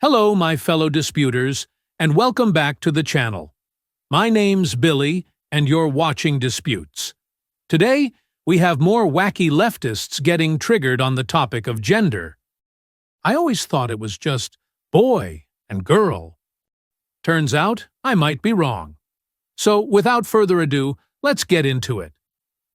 Hello, my fellow disputers, and welcome back to the channel. My name's Billy, and you're watching Disputes. Today, we have more wacky leftists getting triggered on the topic of gender. I always thought it was just boy and girl. Turns out, I might be wrong. So, without further ado, let's get into it.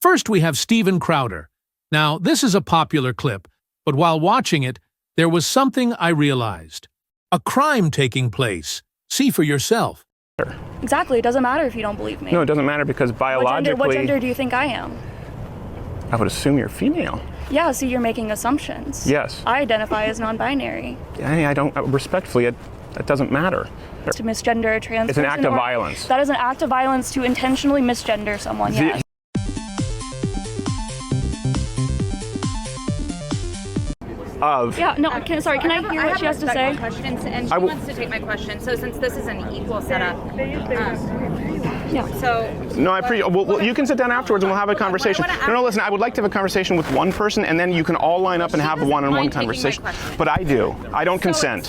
First, we have Steven Crowder. Now, this is a popular clip, but while watching it, there was something I realized. A crime taking place. See for yourself. Exactly. It doesn't matter if you don't believe me. No, it doesn't matter because biologically... What gender do you think I am? I would assume you're female. Yeah, so you're making assumptions. Yes. I identify as non-binary. I don't... Respectfully, it doesn't matter. To misgender a trans It's an person, act of violence. That is an act of violence to intentionally misgender someone, yes. Yeah, no, can I hear what she has to say? Questions, and she wants to take my question. So since this is an equal setup, Yeah. so... No, I appreciate. Well, you can sit down afterwards and we'll have a conversation. No, listen. I would like to have a conversation with one person, and then you can all line up and have a one-on-one conversation. But I do. I don't consent.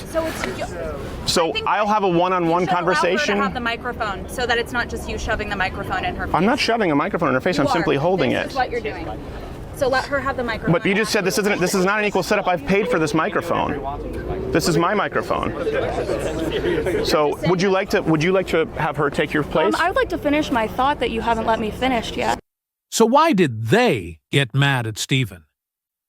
So I'll have a one-on-one conversation. Allow her to have the microphone, so that it's not just you shoving the microphone in her face. I'm not shoving a microphone in her face. I'm simply holding it. This is what you're doing. So let her have the microphone. But you just said this is not an equal setup. I've paid for this microphone. This is my microphone. So would you like to have her take your place? I would like to finish my thought that you haven't let me finish yet. So why did they get mad at Steven?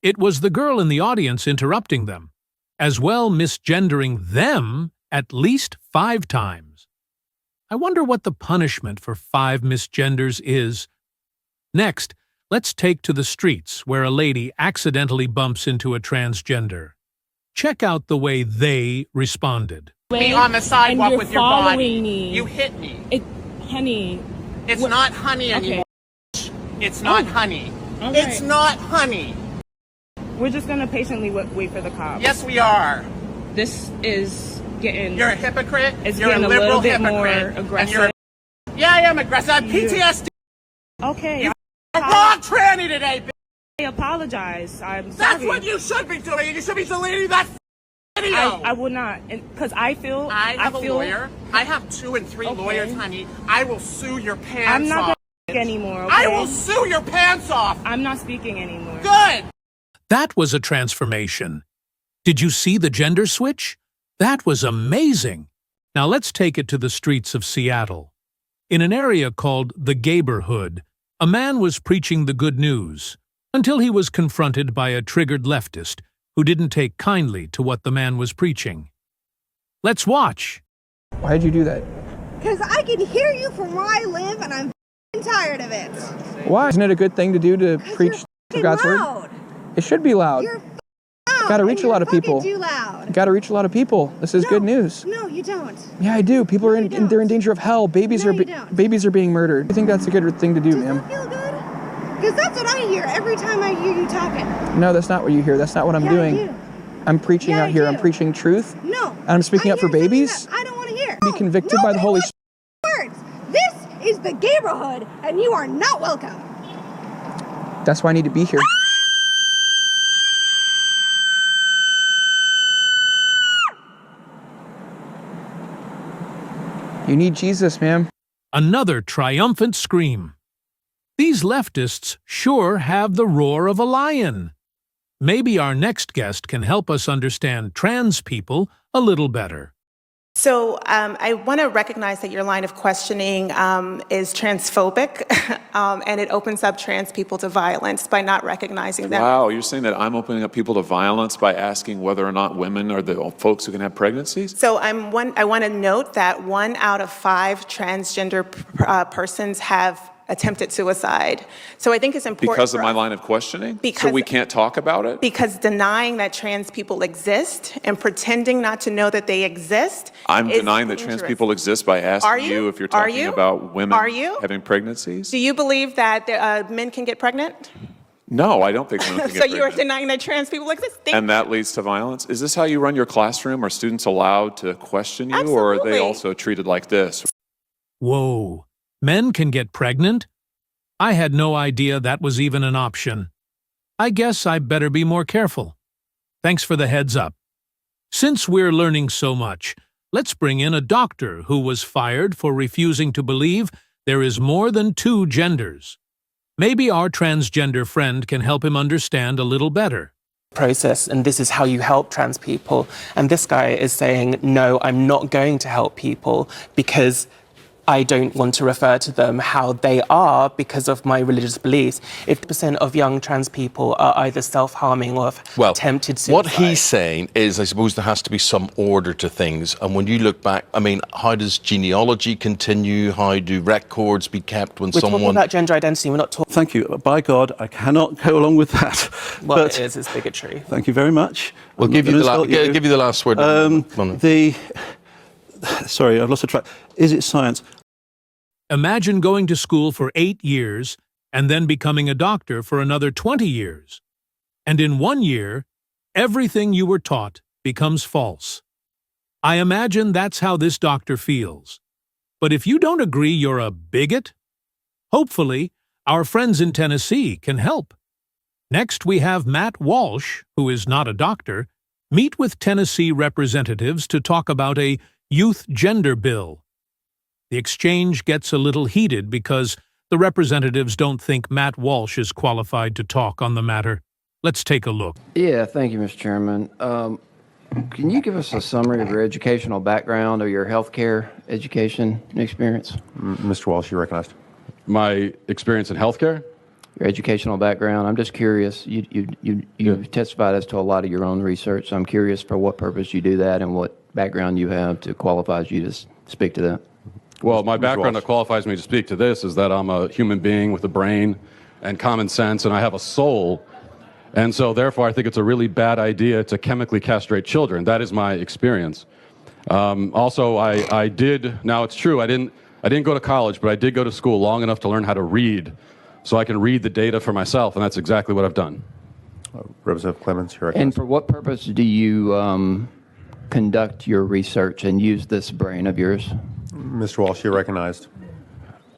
It was the girl in the audience interrupting them, as well misgendering them at least 5 times. I wonder what the punishment for 5 misgenders is. Next, let's take to the streets where a lady accidentally bumps into a transgender. Check out the way they responded. Me on the sidewalk with your body. Me. You hit me. Honey. It's not honey anymore. It's not honey. All It's right. not honey. We're just gonna patiently wait for the cops. Yes, we are. This is getting. You're a hypocrite. It's You're a getting a liberal little bit more hypocrite. And aggressive. yeah, I am aggressive. I have PTSD. Okay. A wrong tranny today, bitch. I apologize. I'm sorry. That's what you should be doing. You should be deleting that video. I will not, because I feel. I have a lawyer. I have 2 and 3 lawyers, honey. I will sue your pants I'm not off. gonna speak anymore. Okay? I will sue your pants off. I'm not speaking anymore. Good. That was a transformation. Did you see the gender switch? That was amazing. Now let's take it to the streets of Seattle. In an area called the Gayborhood, a man was preaching the good news until he was confronted by a triggered leftist who didn't take kindly to what the man was preaching. Let's watch. Why'd you do that? Because I can hear you from where I live, and I'm tired of it. Why? Isn't it a good thing to do to preach God's loud. word? It should be loud. You're loud. Gotta reach a lot of people. Too loud. Gotta reach a lot of people. This is good news. No, you don't. Yeah, I do. People are they're in danger of hell. Babies No, are you don't. babies are being murdered. I think that's a good thing to do, Does ma'am. that feel good? Because that's what I hear every time I hear you talking. No, that's not what you hear. That's not what I'm Yeah, doing. I do. I'm preaching Yeah, out I here. do. I'm preaching truth. No. And I'm speaking I up for hear something babies. that I don't want to hear. Be convicted by the Holy Spirit. Words. This is the Gayborhood, and you are not welcome. That's why I need to be here. You need Jesus, ma'am. Another triumphant scream. These leftists sure have the roar of a lion. Maybe our next guest can help us understand trans people a little better. So I want to recognize that your line of questioning is transphobic, and it opens up trans people to violence by not recognizing them. Wow, you're saying that I'm opening up people to violence by asking whether or not women are the folks who can have pregnancies? So I want to note that 1 out of 5 transgender persons have attempted suicide. So I think it's important Because of my line of questioning? Because- So we can't talk about it? because denying that trans people exist and pretending not to know that they exist I'm is denying that trans dangerous. people exist by Are asking you? you if you're Are talking you? about women Are you? having pregnancies? Do you believe that men can get pregnant? No, I don't think women can So get you are pregnant. denying that trans people exist? And that leads to violence? Is this how you run your classroom? Are students allowed to question you, or are Absolutely. they also treated like this? Whoa, men can get pregnant? I had no idea that was even an option. I guess I better be more careful. Thanks for the heads up. Since we're learning so much, let's bring in a doctor who was fired for refusing to believe there is more than two genders. Maybe our transgender friend can help him understand a little better. Process, and this is how you help trans people. And this guy is saying, no, I'm not going to help people because I don't want to refer to them how they are because of my religious beliefs. 50% of young trans people are either self-harming or have attempted suicide. What he's saying is, I suppose there has to be some order to things. And when you look back, I mean, how does genealogy continue? How do records be kept when someone... We're talking about gender identity, we're not talking... Thank you. By God, I cannot go along with that. Well, but it is bigotry. Thank you very much. We'll give you the last word. Sorry, I've lost the track. Is it science? Imagine going to school for 8 years and then becoming a doctor for another 20 years. And in 1 year, everything you were taught becomes false. I imagine that's how this doctor feels. But if you don't agree you're a bigot, hopefully our friends in Tennessee can help. Next, we have Matt Walsh, who is not a doctor, meet with Tennessee representatives to talk about a youth gender bill. The exchange gets a little heated because the representatives don't think Matt Walsh is qualified to talk on the matter. Let's take a look. Yeah, thank you, Mr. Chairman. Can you give us a summary of your educational background or your healthcare education experience? Mr. Walsh, you're recognized. My experience in healthcare? Your educational background. I'm just curious. You've testified as to a lot of your own research, so I'm curious for what purpose you do that and what background you have to qualify you to speak to that. Well, my background that qualifies me to speak to this is that I'm a human being with a brain and common sense, and I have a soul. And so, therefore, I think it's a really bad idea to chemically castrate children. That is my experience. Also, I did, now it's true, I didn't go to college, but I did go to school long enough to learn how to read, so I can read the data for myself, and that's exactly what I've done. Representative Clemens, you're recognized. And for what purpose do you conduct your research and use this brain of yours? Mr. Walsh, you're recognized.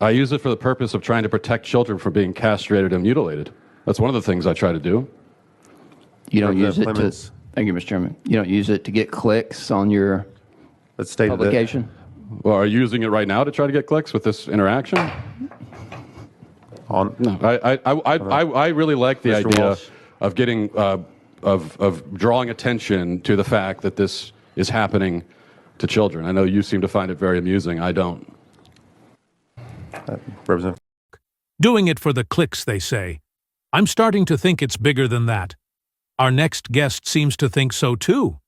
I use it for the purpose of trying to protect children from being castrated and mutilated. That's one of the things I try to do. You don't use it to... Thank you, Mr. Chairman. You don't use it to get clicks on your publication? Well, are you using it right now to try to get clicks with this interaction? No, I really like the idea of getting, of drawing attention to the fact that this is happening to children. I know you seem to find it very amusing. I don't. Representative. Doing it for the clicks, they say. I'm starting to think it's bigger than that. Our next guest seems to think so too.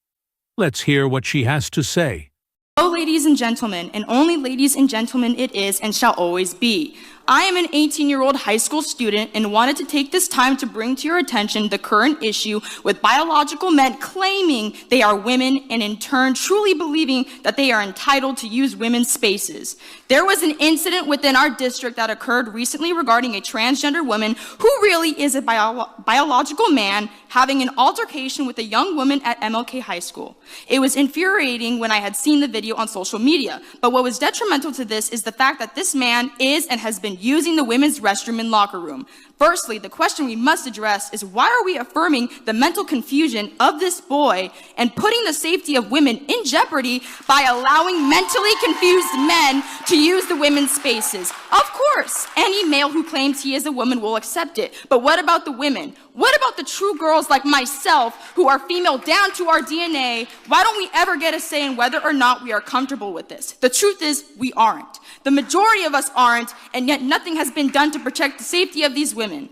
Let's hear what she has to say. Hello, ladies and gentlemen, and only ladies and gentlemen it is and shall always be. I am an 18-year-old high school student and wanted to take this time to bring to your attention the current issue with biological men claiming they are women and in turn truly believing that they are entitled to use women's spaces. There was an incident within our district that occurred recently regarding a transgender woman who really is a biological man having an altercation with a young woman at MLK High School. It was infuriating when I had seen the video on social media, but what was detrimental to this is the fact that this man is and has been using the women's restroom and locker room. Firstly, the question we must address is why are we affirming the mental confusion of this boy and putting the safety of women in jeopardy by allowing mentally confused men to use the women's spaces? Of course, any male who claims he is a woman will accept it, but what about the women? What about the true girls like myself who are female down to our DNA? Why don't we ever get a say in whether or not we are comfortable with this? The truth is, we aren't. The majority of us aren't, and yet nothing has been done to protect the safety of these women.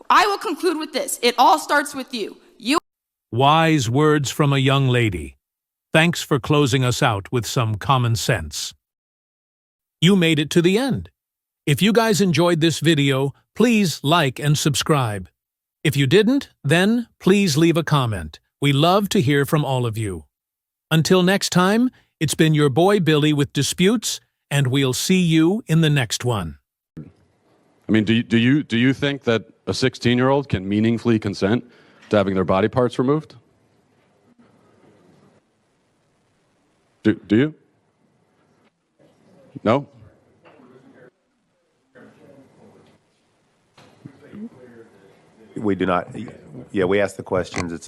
I will conclude with this. It all starts with you. Wise words from a young lady. Thanks for closing us out with some common sense. You made it to the end. If you guys enjoyed this video, please like and subscribe. If you didn't, then please leave a comment. We love to hear from all of you. Until next time, it's been your boy Billy with Disputes, and we'll see you in the next one. I mean, do you think that a 16-year-old can meaningfully consent to having their body parts removed? Do you? No? We do not. Yeah, we ask the questions. It's not.